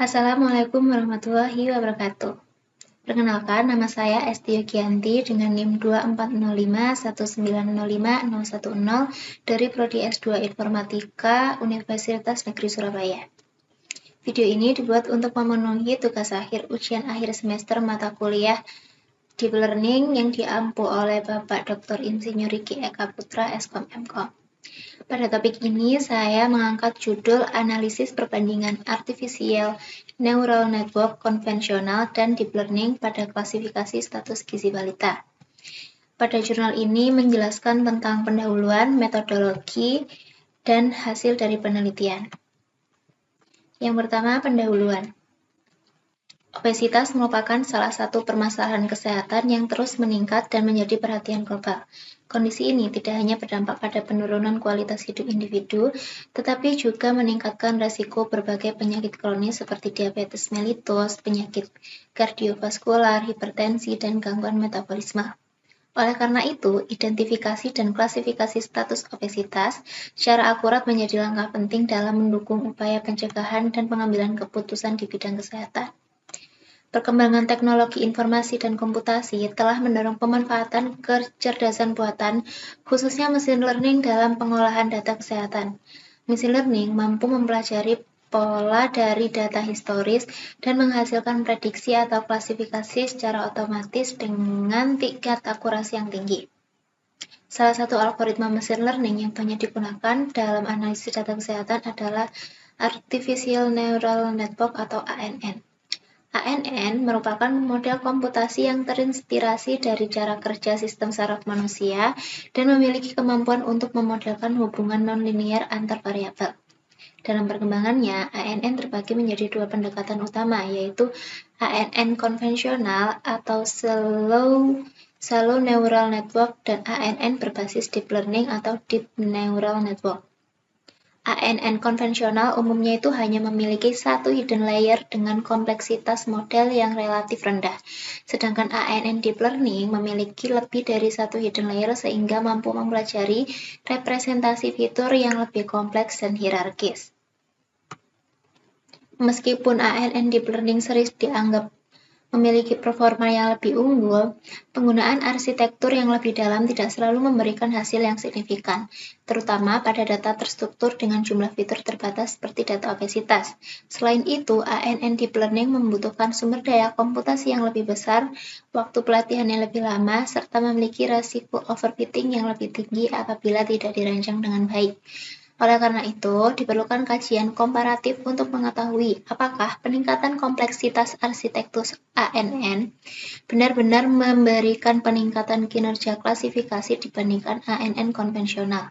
Assalamualaikum warahmatullahi wabarakatuh. Perkenalkan, nama saya Esti Yogianti dengan NIM 2405190510 dari Prodi S2 Informatika Universitas Negeri Surabaya. Video ini dibuat untuk memenuhi tugas akhir ujian akhir semester mata kuliah Deep Learning yang diampu oleh Bapak Dr. Insinyur Riki Eka Putra, Eskom Mkom. Pada topik ini, saya mengangkat judul Analisis Perbandingan Artificial Neural Network Konvensional dan Deep Learning pada Klasifikasi Status Gizi Balita. Pada jurnal ini menjelaskan tentang pendahuluan, metodologi, dan hasil dari penelitian. Yang pertama, pendahuluan. Obesitas merupakan salah satu permasalahan kesehatan yang terus meningkat dan menjadi perhatian global. Kondisi ini tidak hanya berdampak pada penurunan kualitas hidup individu, tetapi juga meningkatkan risiko berbagai penyakit kronis seperti diabetes mellitus, penyakit kardiovaskular, hipertensi, dan gangguan metabolisme. Oleh karena itu, identifikasi dan klasifikasi status obesitas secara akurat menjadi langkah penting dalam mendukung upaya pencegahan dan pengambilan keputusan di bidang kesehatan. Perkembangan teknologi informasi dan komputasi telah mendorong pemanfaatan kecerdasan buatan, khususnya mesin learning dalam pengolahan data kesehatan. Mesin learning mampu mempelajari pola dari data historis dan menghasilkan prediksi atau klasifikasi secara otomatis dengan tingkat akurasi yang tinggi. Salah satu algoritma mesin learning yang banyak digunakan dalam analisis data kesehatan adalah Artificial Neural Network atau ANN. ANN merupakan model komputasi yang terinspirasi dari cara kerja sistem saraf manusia dan memiliki kemampuan untuk memodelkan hubungan nonlinear antar variabel. Dalam perkembangannya, ANN terbagi menjadi dua pendekatan utama, yaitu ANN konvensional atau Shallow Neural Network dan ANN berbasis Deep Learning atau Deep Neural Network. ANN konvensional umumnya itu hanya memiliki satu hidden layer dengan kompleksitas model yang relatif rendah, sedangkan ANN Deep Learning memiliki lebih dari satu hidden layer sehingga mampu mempelajari representasi fitur yang lebih kompleks dan hierarkis. Meskipun ANN Deep Learning sering dianggap memiliki performa yang lebih unggul, penggunaan arsitektur yang lebih dalam tidak selalu memberikan hasil yang signifikan, terutama pada data terstruktur dengan jumlah fitur terbatas seperti data obesitas. Selain itu, ANN Deep Learning membutuhkan sumber daya komputasi yang lebih besar, waktu pelatihan yang lebih lama, serta memiliki risiko overfitting yang lebih tinggi apabila tidak dirancang dengan baik. Oleh karena itu, diperlukan kajian komparatif untuk mengetahui apakah peningkatan kompleksitas arsitektur ANN benar-benar memberikan peningkatan kinerja klasifikasi dibandingkan ANN konvensional.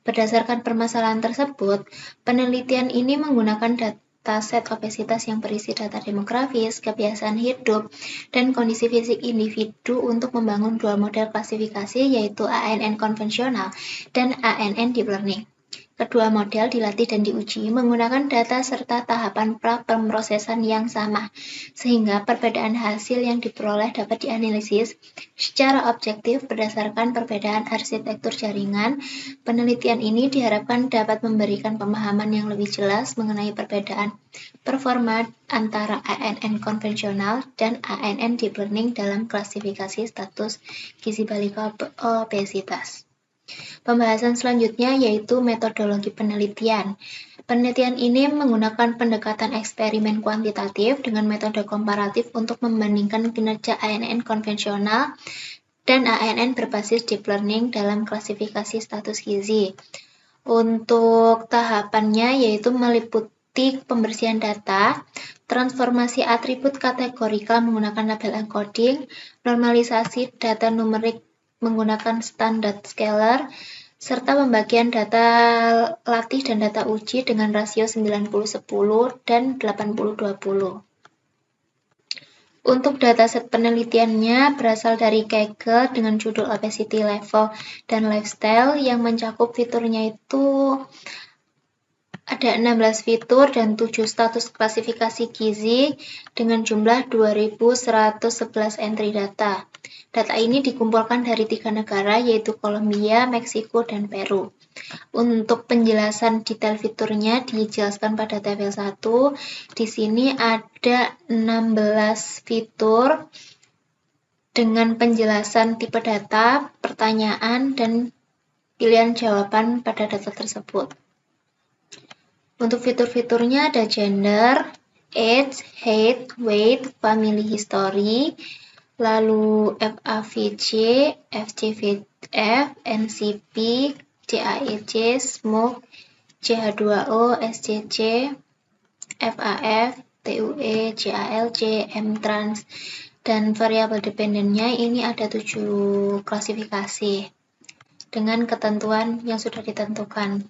Berdasarkan permasalahan tersebut, penelitian ini menggunakan dataset obesitas yang berisi data demografis, kebiasaan hidup, dan kondisi fisik individu untuk membangun dua model klasifikasi yaitu ANN konvensional dan ANN Deep Learning. Kedua model dilatih dan diuji menggunakan data serta tahapan pra-pemrosesan yang sama, sehingga perbedaan hasil yang diperoleh dapat dianalisis secara objektif berdasarkan perbedaan arsitektur jaringan. Penelitian ini diharapkan dapat memberikan pemahaman yang lebih jelas mengenai perbedaan performa antara ANN konvensional dan ANN Deep Learning dalam klasifikasi status gizi balita obesitas. Pembahasan selanjutnya yaitu metodologi penelitian. Penelitian ini menggunakan pendekatan eksperimen kuantitatif dengan metode komparatif untuk membandingkan kinerja ANN konvensional dan ANN berbasis Deep Learning dalam klasifikasi status gizi. Untuk tahapannya yaitu meliputi pembersihan data, transformasi atribut kategorikal menggunakan label encoding, normalisasi data numerik menggunakan standard scalar, serta pembagian data latih dan data uji dengan rasio 90-10 dan 80-20. Untuk dataset penelitiannya berasal dari Kaggle dengan judul Obesity Level dan Lifestyle yang mencakup fiturnya itu ada 16 fitur dan 7 status klasifikasi gizi dengan jumlah 2.111 entry data. Data ini dikumpulkan dari 3 negara yaitu Kolombia, Meksiko, dan Peru. Untuk penjelasan detail fiturnya dijelaskan pada tabel 1. Di sini ada 16 fitur dengan penjelasan tipe data, pertanyaan, dan pilihan jawaban pada data tersebut. Untuk fitur-fiturnya ada gender, age, height, weight, family history, lalu FAVC, FCVF, NCP, CAEC, smoke, CH2O, SCC, FAF, TUE, CALC, MTrans, dan variabel dependennya ini ada 7 klasifikasi dengan ketentuan yang sudah ditentukan.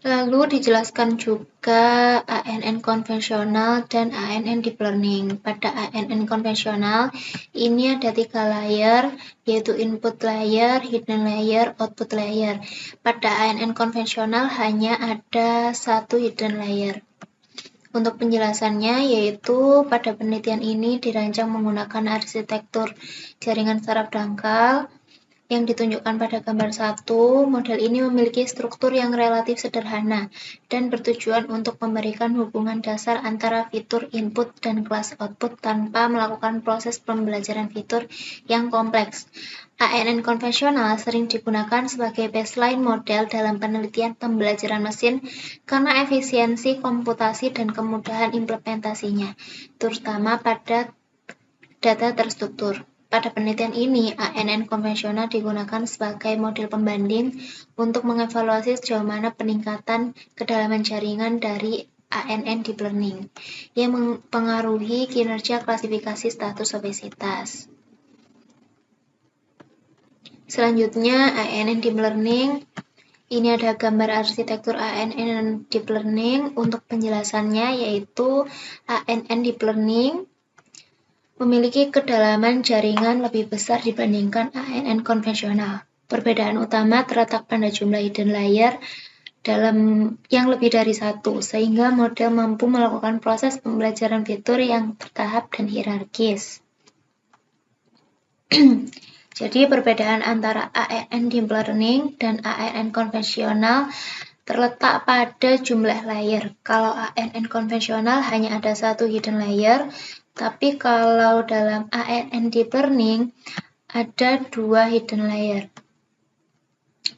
Lalu dijelaskan juga ANN konvensional dan ANN deep learning. Pada ANN konvensional, ini ada 3 layer, yaitu input layer, hidden layer, output layer. Pada ANN konvensional hanya ada 1 hidden layer. Untuk penjelasannya, yaitu pada penelitian ini dirancang menggunakan arsitektur jaringan saraf dangkal, yang ditunjukkan pada gambar 1, model ini memiliki struktur yang relatif sederhana dan bertujuan untuk memberikan hubungan dasar antara fitur input dan kelas output tanpa melakukan proses pembelajaran fitur yang kompleks. ANN konvensional sering digunakan sebagai baseline model dalam penelitian pembelajaran mesin karena efisiensi komputasi dan kemudahan implementasinya, terutama pada data terstruktur. Pada penelitian ini, ANN konvensional digunakan sebagai model pembanding untuk mengevaluasi sejauh mana peningkatan kedalaman jaringan dari ANN deep learning yang mempengaruhi kinerja klasifikasi status obesitas. Selanjutnya, ANN deep learning. Ini ada gambar arsitektur ANN deep learning. Untuk penjelasannya yaitu ANN deep learning memiliki kedalaman jaringan lebih besar dibandingkan ANN konvensional. Perbedaan utama terletak pada jumlah hidden layer yang lebih dari 1, sehingga model mampu melakukan proses pembelajaran fitur yang bertahap dan hierarkis. Jadi perbedaan antara ANN deep learning dan ANN konvensional terletak pada jumlah layer. Kalau ANN konvensional hanya ada 1 hidden layer, tapi kalau dalam ANN deep learning ada 2 hidden layer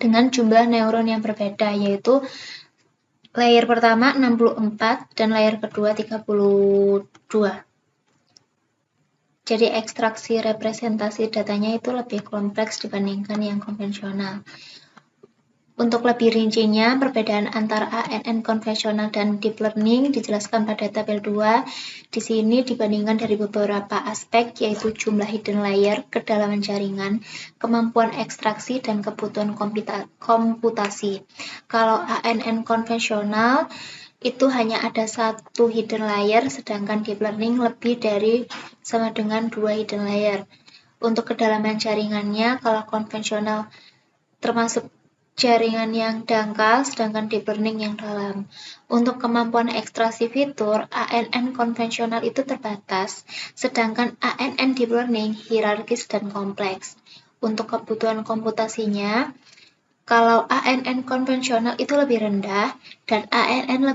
dengan jumlah neuron yang berbeda, yaitu layer pertama 64 dan layer kedua 32. Jadi ekstraksi representasi datanya itu lebih kompleks dibandingkan yang konvensional. Untuk lebih rincinya, perbedaan antara ANN konvensional dan deep learning dijelaskan pada tabel 2. Di sini dibandingkan dari beberapa aspek, yaitu jumlah hidden layer, kedalaman jaringan, kemampuan ekstraksi, dan kebutuhan komputasi. Kalau ANN konvensional itu hanya ada 1 hidden layer, sedangkan deep learning lebih dari sama dengan 2 hidden layer. Untuk kedalaman jaringannya, kalau konvensional termasuk jaringan yang dangkal, sedangkan deep learning yang dalam. Untuk kemampuan ekstraksi fitur, ANN konvensional itu terbatas, sedangkan ANN deep learning hierarkis dan kompleks. Untuk kebutuhan komputasinya, kalau ANN konvensional itu lebih rendah, dan ANN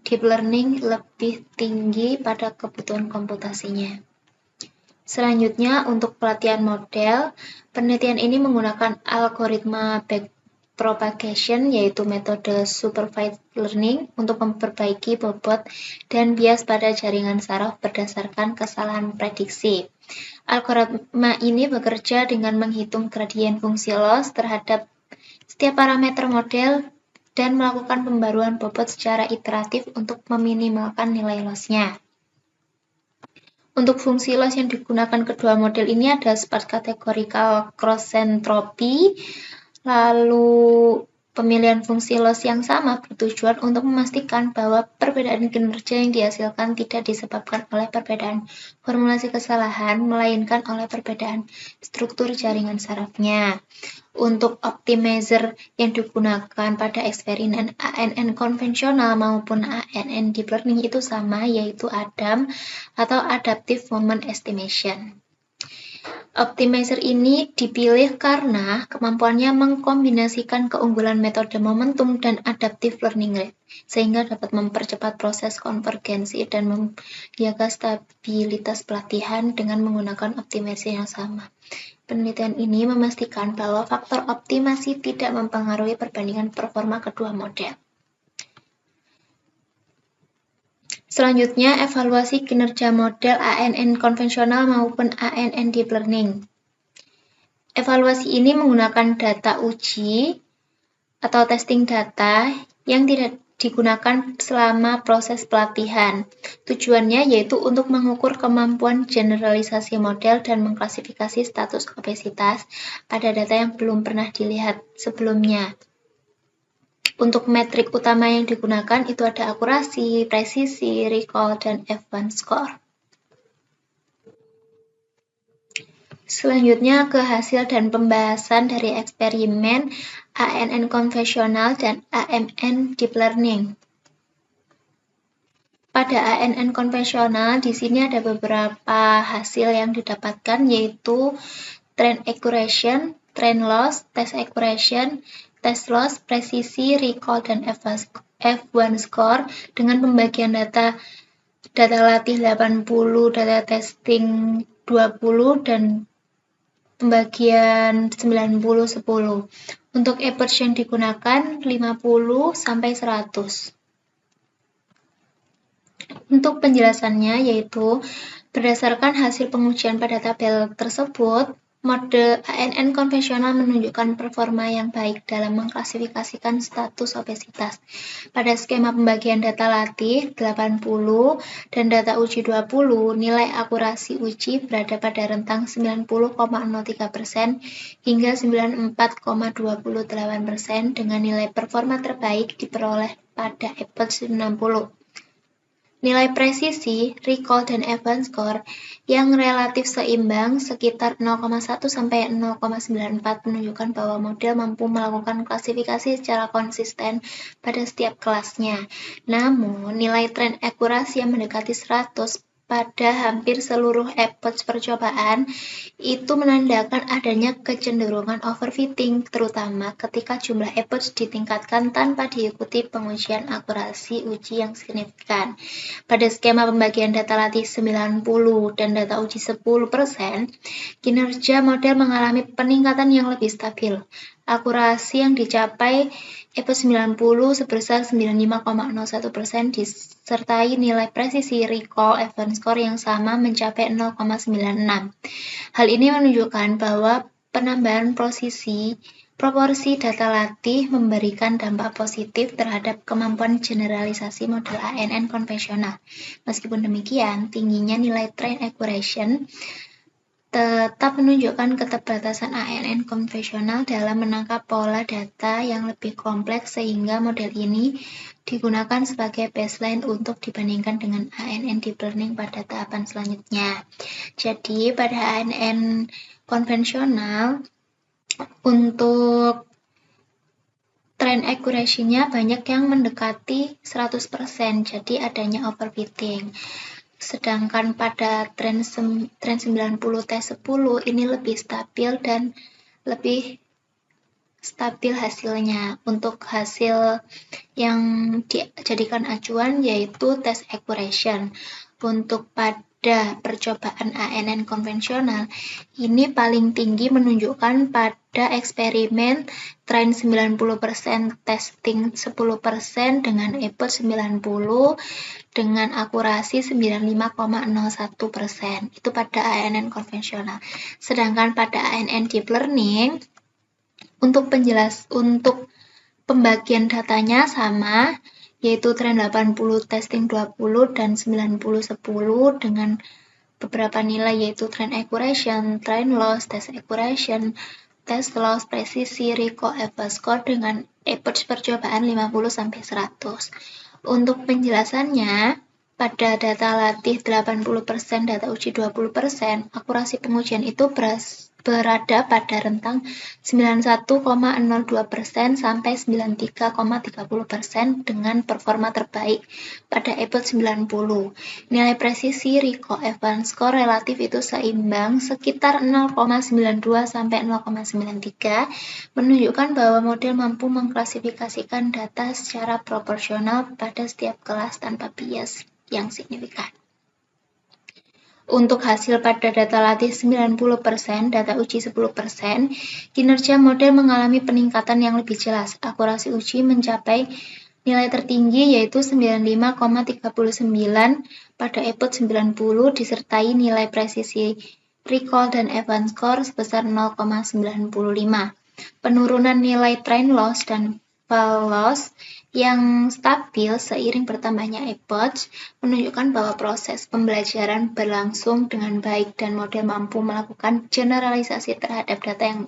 deep learning lebih tinggi pada kebutuhan komputasinya. Selanjutnya, untuk pelatihan model, penelitian ini menggunakan algoritma backpropagation, yaitu metode supervised learning, untuk memperbaiki bobot dan bias pada jaringan saraf berdasarkan kesalahan prediksi. Algoritma ini bekerja dengan menghitung gradien fungsi loss terhadap setiap parameter model dan melakukan pembaruan bobot secara iteratif untuk meminimalkan nilai loss-nya. Untuk fungsi loss yang digunakan kedua model ini ada smart categorical cross entropy, lalu pemilihan fungsi loss yang sama bertujuan untuk memastikan bahwa perbedaan kinerja yang dihasilkan tidak disebabkan oleh perbedaan formulasi kesalahan, melainkan oleh perbedaan struktur jaringan sarafnya. Untuk optimizer yang digunakan pada eksperimen ANN konvensional maupun ANN deep learning itu sama, yaitu ADAM atau Adaptive Moment Estimation. Optimizer ini dipilih karena kemampuannya mengkombinasikan keunggulan metode momentum dan adaptive learning rate, sehingga dapat mempercepat proses konvergensi dan menjaga stabilitas pelatihan dengan menggunakan optimizer yang sama. Penelitian ini memastikan bahwa faktor optimasi tidak mempengaruhi perbandingan performa kedua model. Selanjutnya, evaluasi kinerja model ANN konvensional maupun ANN deep learning. Evaluasi ini menggunakan data uji atau testing data yang tidak digunakan selama proses pelatihan. Tujuannya yaitu untuk mengukur kemampuan generalisasi model dan mengklasifikasi status obesitas pada data yang belum pernah dilihat sebelumnya. Untuk metrik utama yang digunakan itu ada akurasi, presisi, recall, dan F1 score. Selanjutnya ke hasil dan pembahasan dari eksperimen ANN konvensional dan ANN deep learning. Pada ANN konvensional, di sini ada beberapa hasil yang didapatkan, yaitu trend accuracy, trend loss, test accuracy, test loss, presisi, recall, dan F1 score dengan pembagian data latih 80, data testing 20, dan pembagian 90-10. Untuk approach yang digunakan 50 sampai 100. Untuk penjelasannya yaitu berdasarkan hasil pengujian pada tabel tersebut, mode ANN konvensional menunjukkan performa yang baik dalam mengklasifikasikan status obesitas. Pada skema pembagian data latih 80 dan data uji 20, nilai akurasi uji berada pada rentang 90,03% hingga 94,28% dengan nilai performa terbaik diperoleh pada approach 60. Nilai presisi, recall, dan F1 score yang relatif seimbang sekitar 0,1 sampai 0,94 menunjukkan bahwa model mampu melakukan klasifikasi secara konsisten pada setiap kelasnya. Namun, nilai trend akurasi yang mendekati 100 pada hampir seluruh approach percobaan itu menandakan adanya kecenderungan overfitting, terutama ketika jumlah approach ditingkatkan tanpa diikuti pengujian akurasi uji yang signifikan. Pada skema pembagian data latih 90 dan data uji 10%, kinerja model mengalami peningkatan yang lebih stabil. Akurasi yang dicapai approach 90 sebesar 95,01% disertai nilai presisi recall F1 score yang sama mencapai 0,96. Hal ini menunjukkan bahwa penambahan proporsi data latih memberikan dampak positif terhadap kemampuan generalisasi model ANN konvensional. Meskipun demikian, tingginya nilai trend accuracy tetap menunjukkan keterbatasan ANN konvensional dalam menangkap pola data yang lebih kompleks sehingga model ini digunakan sebagai baseline untuk dibandingkan dengan ANN deep learning pada tahapan selanjutnya. Jadi pada ANN konvensional untuk trend accuracy-nya banyak yang mendekati 100%, jadi adanya overfitting. Sedangkan pada trend 90 T10 ini lebih stabil dan lebih stabil hasilnya. Untuk hasil yang dijadikan acuan yaitu test accuracy. Untuk pada percobaan ANN konvensional, ini paling tinggi menunjukkan pada eksperimen trend 90%, testing 10% dengan approach 90 dengan akurasi 95,01%. Itu pada ANN konvensional. Sedangkan pada ANN deep learning, untuk pembagian datanya sama, yaitu trend 80, testing 20, dan 90-10 dengan beberapa nilai yaitu trend accuracy, trend loss, test accuracy, test loss, presisi, recall, F1 score dengan approach percobaan 50-100. Untuk penjelasannya, pada data latih 80%, data uji 20%, akurasi pengujian itu berada pada rentang 91,02% sampai 93,30% dengan performa terbaik pada ePod 90. Nilai presisi recall advance score relatif itu seimbang sekitar 0,92 sampai 0,93, menunjukkan bahwa model mampu mengklasifikasikan data secara proporsional pada setiap kelas tanpa bias yang signifikan. Untuk hasil pada data latih 90%, data uji 10%, kinerja model mengalami peningkatan yang lebih jelas. Akurasi uji mencapai nilai tertinggi yaitu 95,39 pada ePod 90 disertai nilai presisi recall dan advance score sebesar 0,95. Penurunan nilai train loss dan fall loss yang stabil seiring bertambahnya ePods menunjukkan bahwa proses pembelajaran berlangsung dengan baik dan model mampu melakukan generalisasi terhadap data yang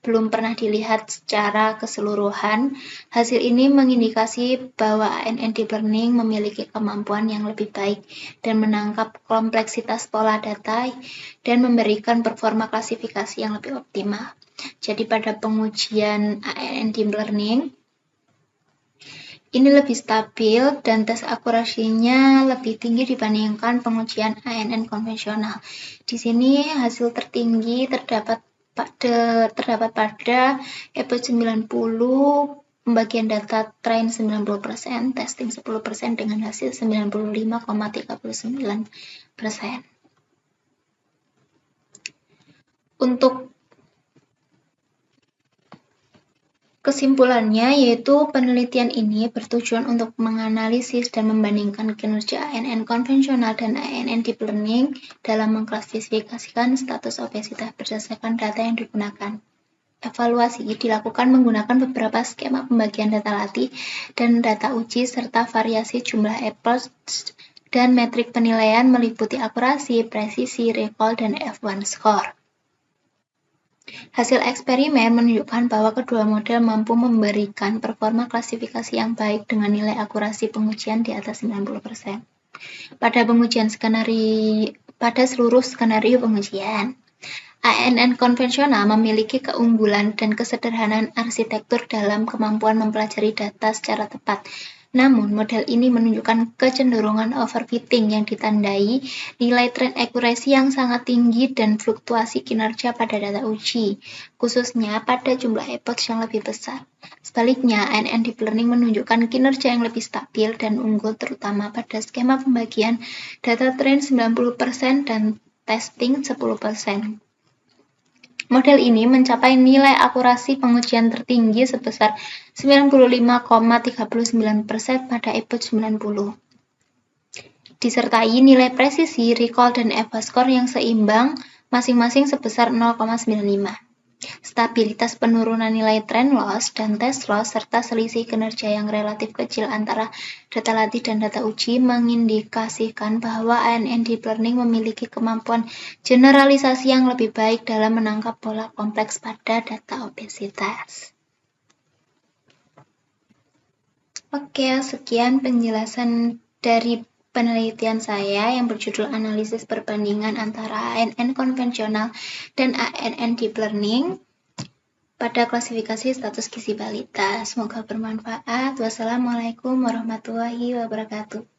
belum pernah dilihat secara keseluruhan. Hasil ini mengindikasi bahwa ANN Deep Learning memiliki kemampuan yang lebih baik dan menangkap kompleksitas pola data dan memberikan performa klasifikasi yang lebih optimal. Jadi pada pengujian ANN Deep Learning, ini lebih stabil dan tes akurasinya lebih tinggi dibandingkan pengujian ANN konvensional. Di sini hasil tertinggi terdapat pada ePod 90, pembagian data train 90%, testing 10% dengan hasil 95,39%. Untuk kesimpulannya, yaitu penelitian ini bertujuan untuk menganalisis dan membandingkan kinerja ANN konvensional dan ANN Deep Learning dalam mengklasifikasikan status obesitas berdasarkan data yang digunakan. Evaluasi dilakukan menggunakan beberapa skema pembagian data latih dan data uji serta variasi jumlah ePods dan metrik penilaian meliputi akurasi, presisi, recall, dan F1 score. Hasil eksperimen menunjukkan bahwa kedua model mampu memberikan performa klasifikasi yang baik dengan nilai akurasi pengujian di atas 90%. Pada seluruh skenario pengujian, ANN konvensional memiliki keunggulan dan kesederhanaan arsitektur dalam kemampuan mempelajari data secara tepat. Namun, model ini menunjukkan kecenderungan overfitting yang ditandai nilai train accuracy yang sangat tinggi dan fluktuasi kinerja pada data uji, khususnya pada jumlah epods yang lebih besar. Sebaliknya, ANN Deep Learning menunjukkan kinerja yang lebih stabil dan unggul terutama pada skema pembagian data train 90% dan testing 10%. Model ini mencapai nilai akurasi pengujian tertinggi sebesar 95,39% pada ePod 90. Disertai nilai presisi, recall, dan F1 score yang seimbang, masing-masing sebesar 0,95. Stabilitas penurunan nilai train loss dan test loss serta selisih kinerja yang relatif kecil antara data latih dan data uji mengindikasikan bahwa ANN Deep Learning memiliki kemampuan generalisasi yang lebih baik dalam menangkap pola kompleks pada data obesitas. Oke, sekian penjelasan dari penelitian saya yang berjudul analisis perbandingan antara ANN konvensional dan ANN Deep Learning pada klasifikasi status gizi balita. Semoga bermanfaat. Wassalamualaikum warahmatullahi wabarakatuh.